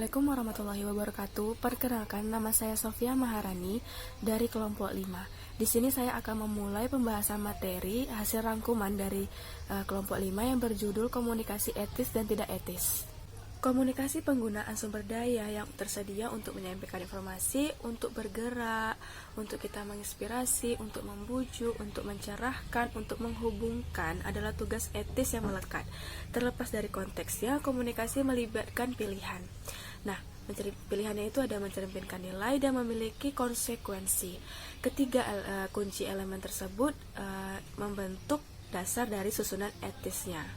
Assalamualaikum warahmatullahi wabarakatuh. Perkenalkan, nama saya Sofia Maharani dari kelompok 5. Di sini saya akan memulai pembahasan materi hasil rangkuman dari kelompok 5 yang berjudul komunikasi etis dan tidak etis. Komunikasi penggunaan sumber daya yang tersedia untuk menyampaikan informasi, untuk bergerak, untuk kita menginspirasi, untuk membujuk, untuk mencerahkan, untuk menghubungkan adalah tugas etis yang melekat. Terlepas dari konteksnya, komunikasi melibatkan pilihan. Nah, pilihannya itu ada mencerminkan nilai dan memiliki konsekuensi. Ketiga kunci elemen tersebut membentuk dasar dari susunan etisnya.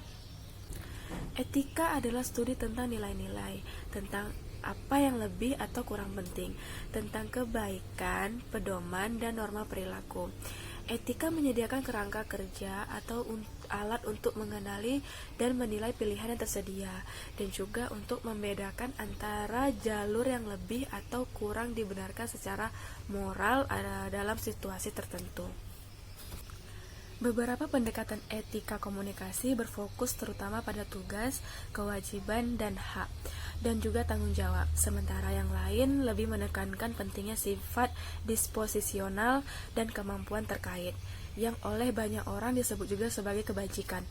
Etika adalah studi tentang nilai-nilai, tentang apa yang lebih atau kurang penting, tentang kebaikan, pedoman, dan norma perilaku. Etika menyediakan kerangka kerja atau alat untuk mengenali dan menilai pilihan yang tersedia, dan juga untuk membedakan antara jalur yang lebih atau kurang dibenarkan secara moral dalam situasi tertentu. Beberapa pendekatan etika komunikasi berfokus terutama pada tugas, kewajiban, dan hak, dan juga tanggung jawab. Sementara yang lain lebih menekankan pentingnya sifat disposisional dan kemampuan terkait, yang oleh banyak orang disebut juga sebagai kebajikan.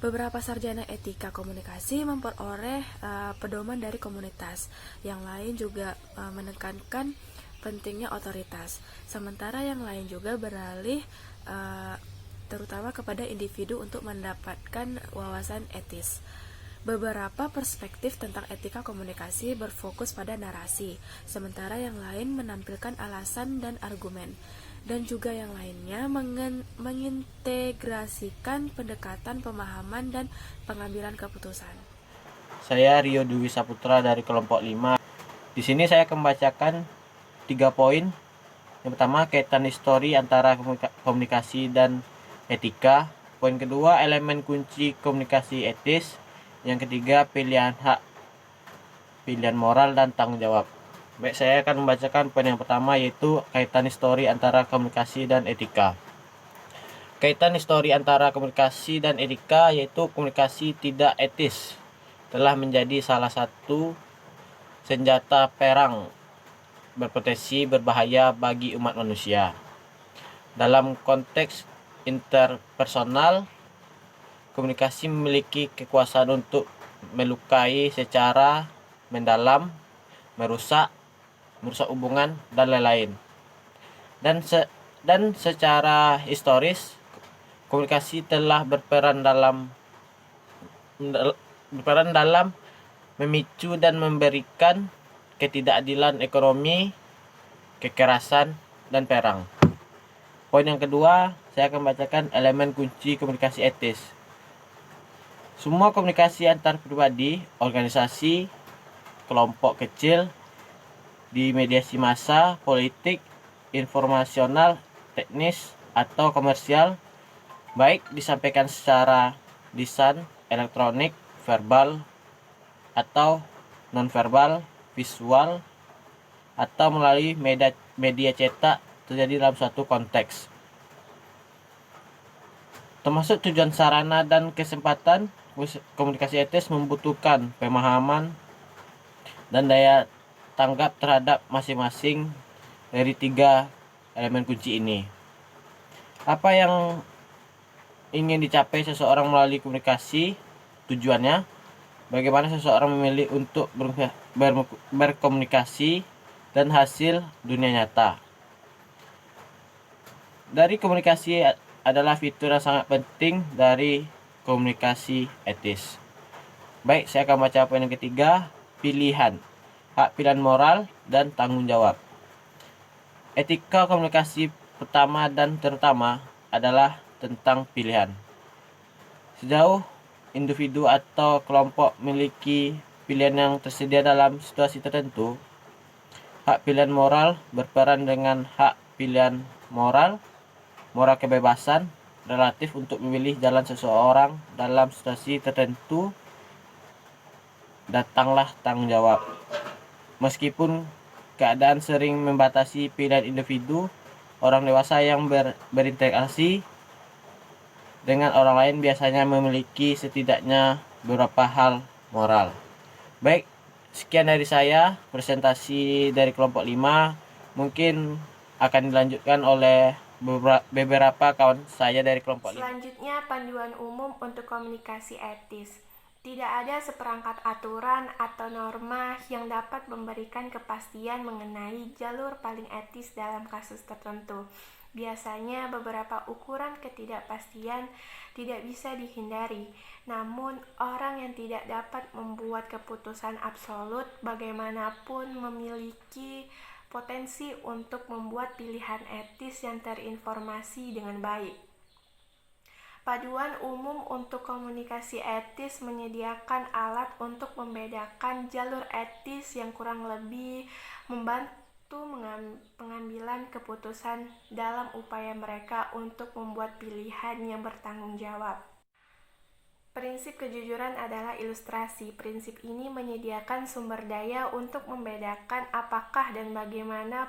Beberapa sarjana etika komunikasi memperoleh pedoman dari komunitas. Yang lain juga menekankan pentingnya otoritas. Sementara yang lain juga beralih terutama kepada individu untuk mendapatkan wawasan etis. Beberapa perspektif tentang etika komunikasi berfokus pada narasi, sementara yang lain menampilkan alasan dan argumen, dan juga yang lainnya mengintegrasikan pendekatan pemahaman dan pengambilan keputusan. Saya Rio Dwi Saputra dari kelompok 5. Di sini saya akan membacakan 3 poin. Yang pertama, kaitan histori antara komunikasi dan etika. Poin kedua, elemen kunci komunikasi etis. Yang ketiga, pilihan hak, pilihan moral, dan tanggung jawab. Baik, saya akan membacakan poin yang pertama, yaitu kaitan histori antara komunikasi dan etika. Kaitan histori antara komunikasi dan etika, yaitu komunikasi tidak etis telah menjadi salah satu senjata perang berpotensi berbahaya bagi umat manusia. Dalam konteks interpersonal, komunikasi memiliki kekuasaan untuk melukai secara mendalam, merusak hubungan, dan lain-lain. Dan secara historis, komunikasi telah berperan dalam memicu dan memberikan ketidakadilan ekonomi, kekerasan, dan perang. Poin yang kedua, saya akan bacakan elemen kunci komunikasi etis. Semua komunikasi antar pribadi, organisasi, kelompok kecil, di mediasi massa, politik, informasional, teknis, atau komersial, baik disampaikan secara lisan, elektronik, verbal, atau nonverbal, visual, atau melalui media cetak, terjadi dalam suatu konteks. Termasuk tujuan, sarana, dan kesempatan, komunikasi etis membutuhkan pemahaman dan daya tanggap terhadap masing-masing dari 3 elemen kunci ini. Apa yang ingin dicapai seseorang melalui komunikasi? Tujuannya, bagaimana seseorang memilih untuk berkomunikasi, dan hasil dunia nyata. Dari komunikasi adalah fitur yang sangat penting dari komunikasi etis. Baik, saya akan baca poin yang ketiga, pilihan, hak pilihan moral, dan tanggung jawab. Etika komunikasi pertama dan terutama adalah tentang pilihan. Sejauh individu atau kelompok memiliki pilihan yang tersedia dalam situasi tertentu, hak pilihan moral berperan dengan hak pilihan moral kebebasan relatif untuk memilih jalan seseorang dalam situasi tertentu. Datanglah tanggung jawab. Meskipun keadaan sering membatasi pilihan individu, orang dewasa yang berinteraksi dengan orang lain biasanya memiliki setidaknya beberapa hal moral. Baik, Sekian dari saya, presentasi dari kelompok 5. Mungkin akan dilanjutkan oleh beberapa kawan saya dari kelompok 5. Selanjutnya, panduan umum untuk komunikasi etis. Tidak ada seperangkat aturan atau norma yang dapat memberikan kepastian mengenai jalur paling etis dalam kasus tertentu. Biasanya beberapa ukuran ketidakpastian tidak bisa dihindari. Namun, orang yang tidak dapat membuat keputusan absolut bagaimanapun memiliki potensi untuk membuat pilihan etis yang terinformasi dengan baik. Paduan umum untuk komunikasi etis menyediakan alat untuk membedakan jalur etis yang kurang lebih membantu pengambilan keputusan dalam upaya mereka untuk membuat pilihan yang bertanggung jawab. Prinsip kejujuran adalah ilustrasi. Prinsip ini menyediakan sumber daya untuk membedakan apakah dan bagaimana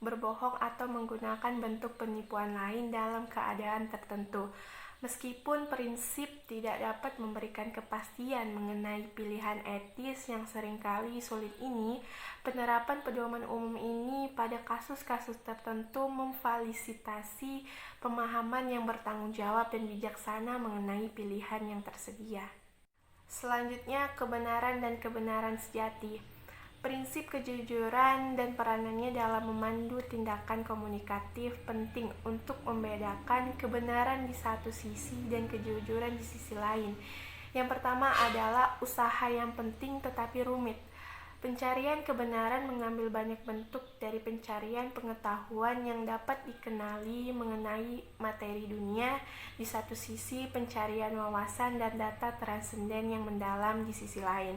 berbohong atau menggunakan bentuk penipuan lain dalam keadaan tertentu. Meskipun prinsip tidak dapat memberikan kepastian mengenai pilihan etis yang seringkali sulit ini, penerapan pedoman umum ini pada kasus-kasus tertentu memfasilitasi pemahaman yang bertanggung jawab dan bijaksana mengenai pilihan yang tersedia. Selanjutnya, kebenaran dan kebenaran sejati. Prinsip kejujuran dan peranannya dalam memandu tindakan komunikatif penting untuk membedakan kebenaran di satu sisi dan kejujuran di sisi lain. Yang pertama adalah usaha yang penting tetapi rumit. Pencarian kebenaran mengambil banyak bentuk, dari pencarian pengetahuan yang dapat dikenali mengenai materi dunia di satu sisi, pencarian wawasan dan data transenden yang mendalam di sisi lain.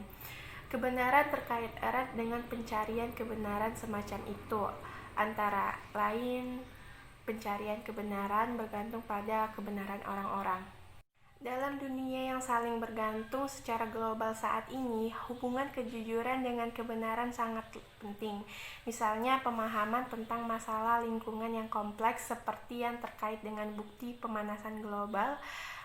Kebenaran terkait erat dengan pencarian kebenaran semacam itu, antara lain pencarian kebenaran bergantung pada kebenaran orang-orang. Dalam dunia yang saling bergantung secara global saat ini, hubungan kejujuran dengan kebenaran sangat penting. Misalnya, pemahaman tentang masalah lingkungan yang kompleks seperti yang terkait dengan bukti pemanasan global,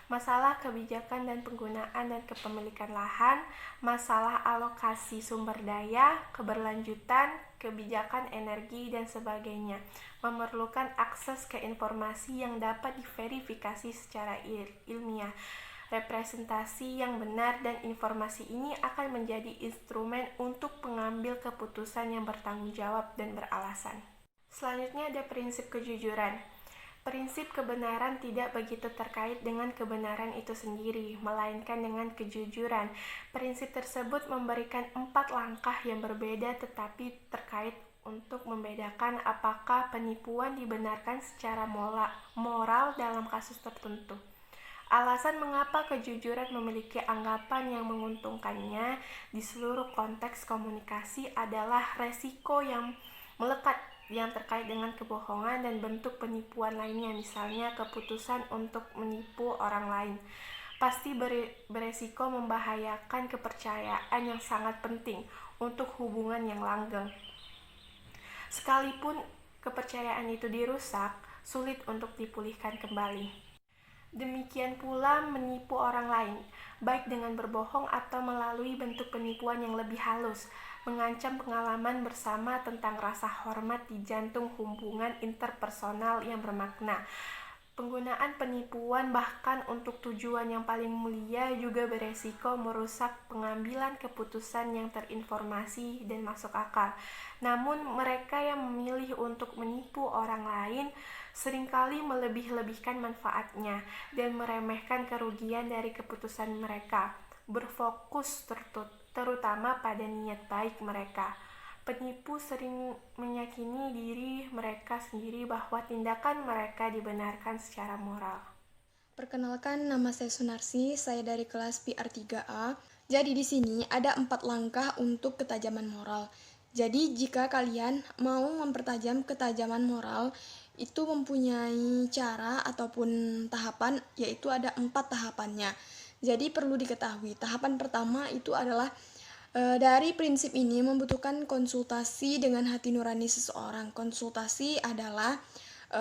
masalah kebijakan dan penggunaan dan kepemilikan lahan, masalah alokasi sumber daya, keberlanjutan, kebijakan energi, dan sebagainya, memerlukan akses ke informasi yang dapat diverifikasi secara ilmiah. Representasi yang benar dan informasi ini akan menjadi instrumen untuk pengambil keputusan yang bertanggung jawab dan beralasan. Selanjutnya ada prinsip kejujuran. Prinsip kebenaran tidak begitu terkait dengan kebenaran itu sendiri, melainkan dengan kejujuran. Prinsip tersebut memberikan 4 langkah yang berbeda tetapi terkait untuk membedakan apakah penipuan dibenarkan secara moral dalam kasus tertentu. Alasan mengapa kejujuran memiliki anggapan yang menguntungkannya di seluruh konteks komunikasi adalah resiko yang melekat yang terkait dengan kebohongan dan bentuk penipuan lainnya, misalnya keputusan untuk menipu orang lain, pasti beresiko membahayakan kepercayaan yang sangat penting untuk hubungan yang langgeng. Sekalipun kepercayaan itu dirusak, sulit untuk dipulihkan kembali. Demikian pula menipu orang lain, baik dengan berbohong atau melalui bentuk penipuan yang lebih halus, mengancam pengalaman bersama tentang rasa hormat di jantung hubungan interpersonal yang bermakna. Penggunaan penipuan bahkan untuk tujuan yang paling mulia juga beresiko merusak pengambilan keputusan yang terinformasi dan masuk akal. Namun mereka yang memilih untuk menipu orang lain seringkali melebih-lebihkan manfaatnya dan meremehkan kerugian dari keputusan mereka, berfokus terutama pada niat baik mereka. Penipu sering meyakini diri mereka sendiri bahwa tindakan mereka dibenarkan secara moral. Perkenalkan, nama saya Sunarsi, saya dari kelas PR3A. Jadi di sini ada 4 langkah untuk ketajaman moral. Jadi jika kalian mau mempertajam ketajaman moral, itu mempunyai cara ataupun tahapan, yaitu ada 4 tahapannya. Jadi perlu diketahui, tahapan pertama itu adalah dari prinsip ini membutuhkan konsultasi dengan hati nurani seseorang. Konsultasi adalah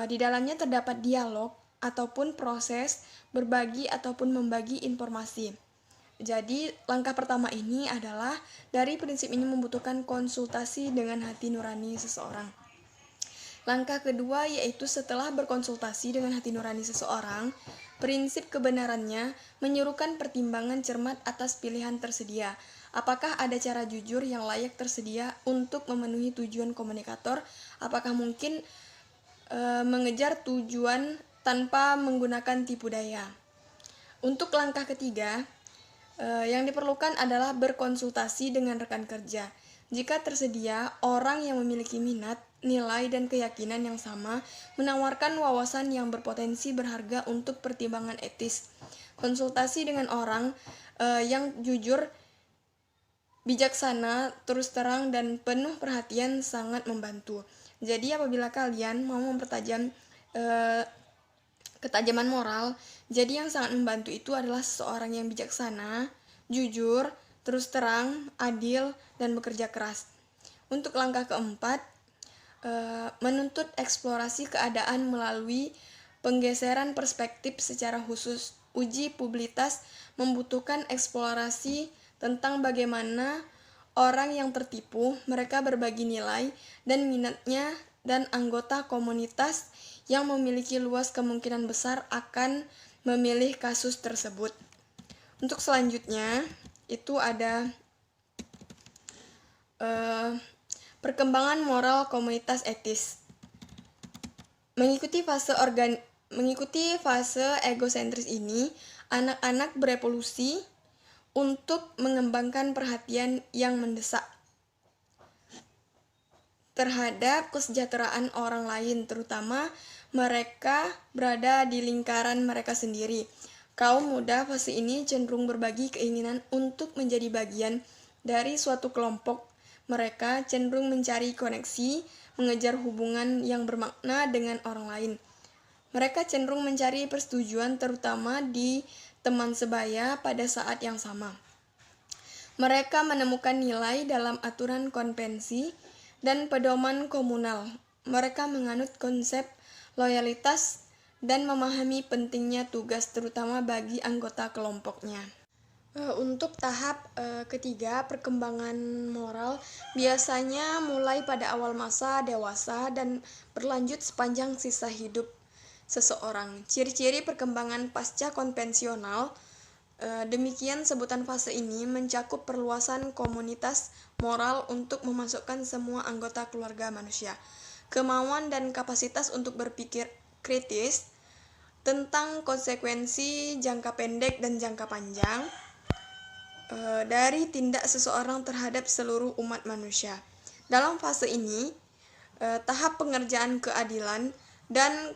di dalamnya terdapat dialog ataupun proses berbagi ataupun membagi informasi. Jadi langkah pertama ini adalah dari prinsip ini membutuhkan konsultasi dengan hati nurani seseorang. Langkah kedua yaitu setelah berkonsultasi dengan hati nurani seseorang, prinsip kebenarannya menyuruhkan pertimbangan cermat atas pilihan tersedia. Apakah ada cara jujur yang layak tersedia untuk memenuhi tujuan komunikator? Apakah mungkin mengejar tujuan tanpa menggunakan tipu daya? Untuk langkah ketiga, yang diperlukan adalah berkonsultasi dengan rekan kerja. Jika tersedia orang yang memiliki minat, nilai, dan keyakinan yang sama, menawarkan wawasan yang berpotensi berharga untuk pertimbangan etis. Konsultasi dengan orang yang jujur, bijaksana, terus terang, dan penuh perhatian sangat membantu. Jadi apabila kalian mau mempertajam ketajaman moral, jadi yang sangat membantu itu adalah seseorang yang bijaksana, jujur, terus terang, adil, dan bekerja keras. Untuk langkah keempat, menuntut eksplorasi keadaan melalui penggeseran perspektif secara khusus. Uji publitas membutuhkan eksplorasi tentang bagaimana orang yang tertipu, mereka berbagi nilai dan minatnya, dan anggota komunitas yang memiliki luas kemungkinan besar akan memilih kasus tersebut. Untuk selanjutnya, itu ada perkembangan moral komunitas etis. Mengikuti fase egosentris ini, anak-anak berevolusi untuk mengembangkan perhatian yang mendesak terhadap kesejahteraan orang lain, terutama mereka berada di lingkaran mereka sendiri. Kaum muda fase ini cenderung berbagi keinginan untuk menjadi bagian dari suatu kelompok. Mereka cenderung mencari koneksi, mengejar hubungan yang bermakna dengan orang lain. Mereka cenderung mencari persetujuan terutama di teman sebaya pada saat yang sama. Mereka menemukan nilai dalam aturan konvensi dan pedoman komunal. Mereka menganut konsep loyalitas dan memahami pentingnya tugas terutama bagi anggota kelompoknya. Untuk tahap ketiga, perkembangan moral biasanya mulai pada awal masa dewasa dan berlanjut sepanjang sisa hidup seseorang. Ciri-ciri perkembangan pasca konvensional, demikian sebutan fase ini mencakup perluasan komunitas moral untuk memasukkan semua anggota keluarga manusia. Kemauan dan kapasitas untuk berpikir kritis tentang konsekuensi jangka pendek dan jangka panjang dari tindak seseorang terhadap seluruh umat manusia. Dalam fase ini, tahap pengerjaan keadilan dan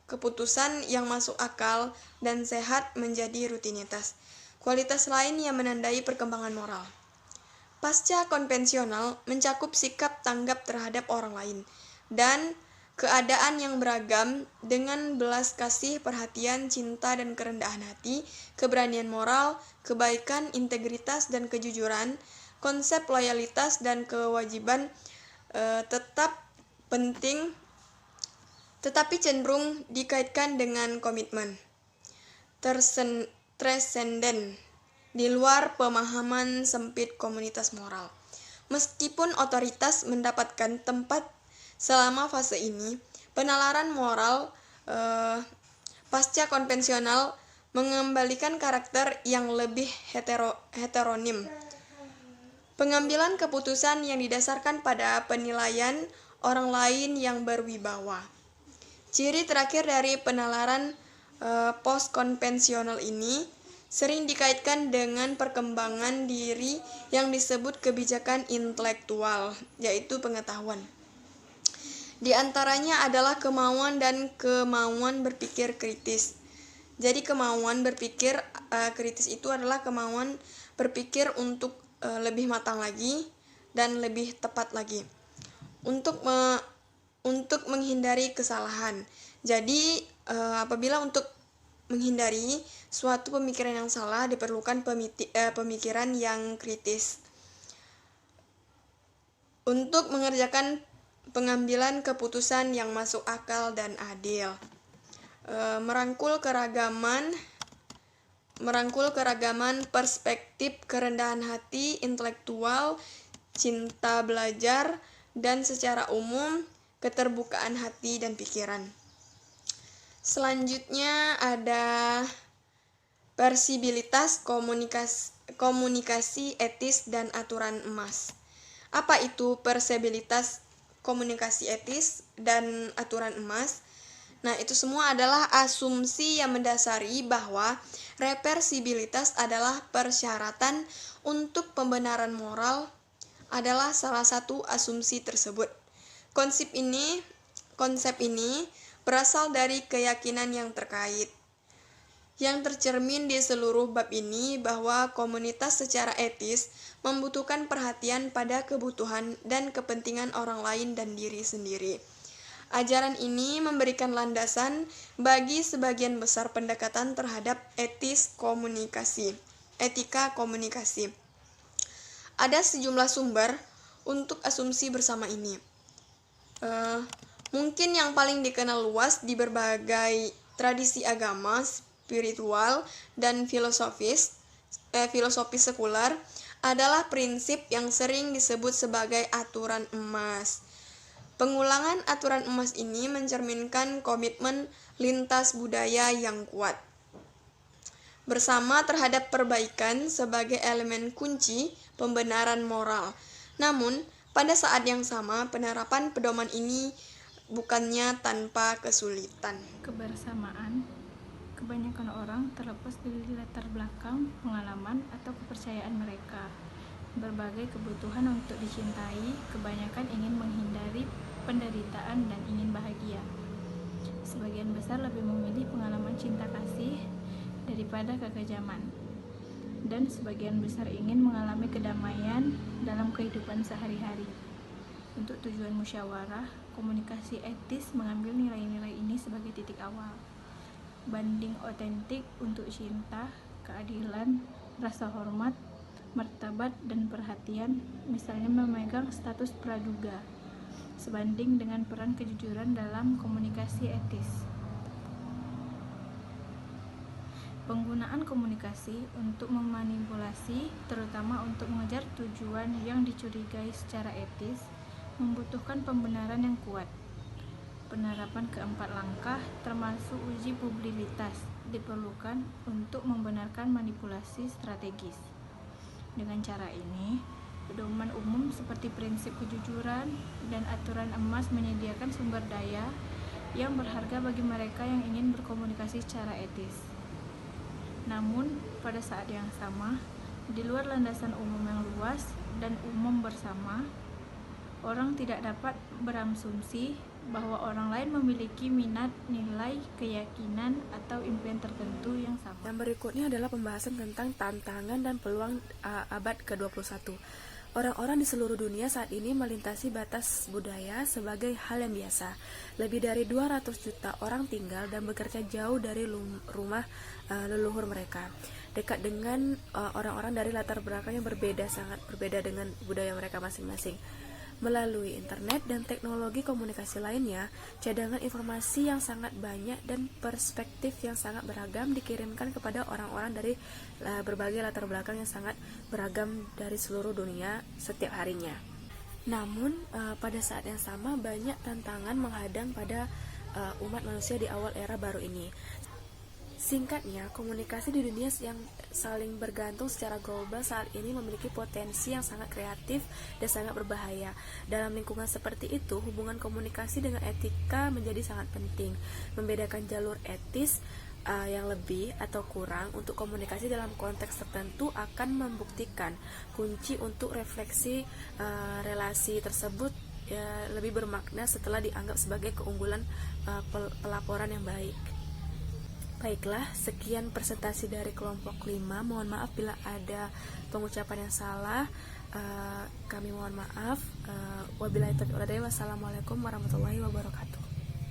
keputusan yang masuk akal dan sehat menjadi rutinitas. Kualitas lain yang menandai perkembangan moral. Pasca konvensional mencakup sikap tanggap terhadap orang lain dan keadaan yang beragam dengan belas kasih, perhatian, cinta, dan kerendahan hati, keberanian moral, kebaikan, integritas, dan kejujuran. Konsep loyalitas dan kewajiban tetap penting, tetapi cenderung dikaitkan dengan komitmen transenden di luar pemahaman sempit komunitas moral. Meskipun otoritas mendapatkan tempat selama fase ini, penalaran moral pasca konvensional mengembalikan karakter yang lebih heteronim. Pengambilan keputusan yang didasarkan pada penilaian orang lain yang berwibawa. Ciri terakhir dari penalaran post-konvensional ini sering dikaitkan dengan perkembangan diri yang disebut kebijakan intelektual, yaitu pengetahuan. Di antaranya adalah kemauan dan kemauan berpikir kritis. Jadi kemauan berpikir kritis itu adalah kemauan berpikir untuk lebih matang lagi dan lebih tepat lagi. Untuk menghindari kesalahan. Jadi apabila untuk menghindari suatu pemikiran yang salah diperlukan pemikiran yang kritis. Untuk mengerjakan pengambilan keputusan yang masuk akal dan adil. Merangkul keragaman merangkul keragaman perspektif, kerendahan hati, intelektual, cinta belajar, dan secara umum keterbukaan hati dan pikiran. Selanjutnya ada persibilitas, komunikasi etis, dan aturan emas. Apa itu persibilitas, komunikasi etis, dan aturan emas? Nah, itu semua adalah asumsi yang mendasari bahwa reversibilitas adalah persyaratan untuk pembenaran moral adalah salah satu asumsi tersebut. Konsep ini berasal dari keyakinan yang terkait, yang tercermin di seluruh bab ini bahwa komunitas secara etis membutuhkan perhatian pada kebutuhan dan kepentingan orang lain dan diri sendiri. Ajaran ini memberikan landasan bagi sebagian besar pendekatan terhadap etika komunikasi. Ada sejumlah sumber untuk asumsi bersama ini. Mungkin yang paling dikenal luas di berbagai tradisi agama, spiritual, dan filosofis sekuler adalah prinsip yang sering disebut sebagai aturan emas. Pengulangan aturan emas ini mencerminkan komitmen lintas budaya yang kuat bersama terhadap perbaikan sebagai elemen kunci pembenaran moral. Namun, pada saat yang sama, penerapan pedoman ini bukannya tanpa kesulitan. Kebersamaan kebanyakan orang, terlepas dari latar belakang, pengalaman, atau kepercayaan mereka, berbagai kebutuhan untuk dicintai, kebanyakan ingin menghindari penderitaan dan ingin bahagia. Sebagian besar lebih memilih pengalaman cinta kasih daripada kekejaman, dan sebagian besar ingin mengalami kedamaian dalam kehidupan sehari-hari. Untuk tujuan musyawarah, komunikasi etis mengambil nilai-nilai ini sebagai titik awal. Banding otentik untuk cinta, keadilan, rasa hormat, martabat, dan perhatian, misalnya memegang status praduga, sebanding dengan peran kejujuran dalam komunikasi etis. Penggunaan komunikasi untuk memanipulasi, terutama untuk mengejar tujuan yang dicurigai secara etis, membutuhkan pembenaran yang kuat. Penerapan keempat langkah, termasuk uji probabilitas, diperlukan untuk membenarkan manipulasi strategis. Dengan cara ini, pedoman umum seperti prinsip kejujuran dan aturan emas menyediakan sumber daya yang berharga bagi mereka yang ingin berkomunikasi secara etis. Namun, pada saat yang sama, di luar landasan umum yang luas dan umum bersama, orang tidak dapat berasumsi bahwa orang lain memiliki minat, nilai, keyakinan, atau impian tertentu yang sama. Yang berikutnya adalah pembahasan tentang tantangan dan peluang abad ke-21. Orang-orang di seluruh dunia saat ini melintasi batas budaya sebagai hal yang biasa. Lebih dari 200 juta orang tinggal dan bekerja jauh dari rumah leluhur mereka, dekat dengan orang-orang dari latar belakang yang berbeda, sangat berbeda dengan budaya mereka masing-masing. Melalui internet dan teknologi komunikasi lainnya, cadangan informasi yang sangat banyak dan perspektif yang sangat beragam dikirimkan kepada orang-orang dari berbagai latar belakang yang sangat beragam dari seluruh dunia setiap harinya. Namun, pada saat yang sama banyak tantangan menghadang pada umat manusia di awal era baru ini. Singkatnya, komunikasi di dunia yang saling bergantung secara global saat ini memiliki potensi yang sangat kreatif dan sangat berbahaya. Dalam lingkungan seperti itu, hubungan komunikasi dengan etika menjadi sangat penting. Membedakan jalur etis yang lebih atau kurang untuk komunikasi dalam konteks tertentu akan membuktikan kunci untuk refleksi relasi tersebut lebih bermakna setelah dianggap sebagai keunggulan pelaporan yang baik. Baiklah, sekian presentasi dari kelompok 5. Mohon maaf bila ada pengucapan yang salah. Kami mohon maaf. Wabillahi taufiq wal hidayah. Wassalamualaikum warahmatullahi wabarakatuh.